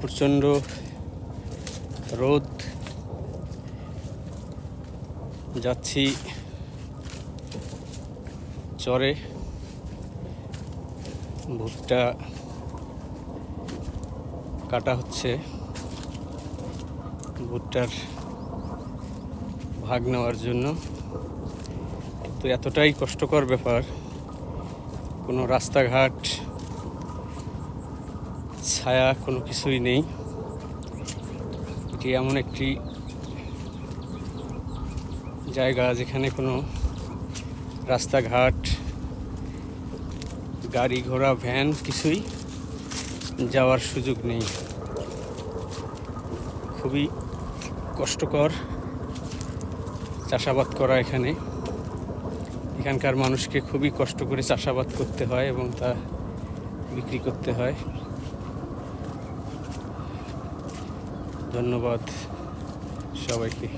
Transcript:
প্রচণ্ড রোদ, যাচ্ছি চরে। ভুট্টা কাটা হচ্ছে, ভুট্টার ভাগ নেওয়ার জন্য। তো এতটাই কষ্টকর ব্যাপার, কোনো রাস্তাঘাট, ছায়া, কোনো কিছুই নেই। এটি এমন একটি জায়গা যেখানে কোনো রাস্তাঘাট, গাড়ি ঘোড়া, ভ্যান কিছুই যাওয়ার সুযোগ নেই। খুবই কষ্টকর চাষাবাদ করা এখানকার মানুষকে খুবই কষ্ট করে চাষাবাদ করতে হয় এবং তা বিক্রি করতে হয়। ধন্যবাদ সবাইকে।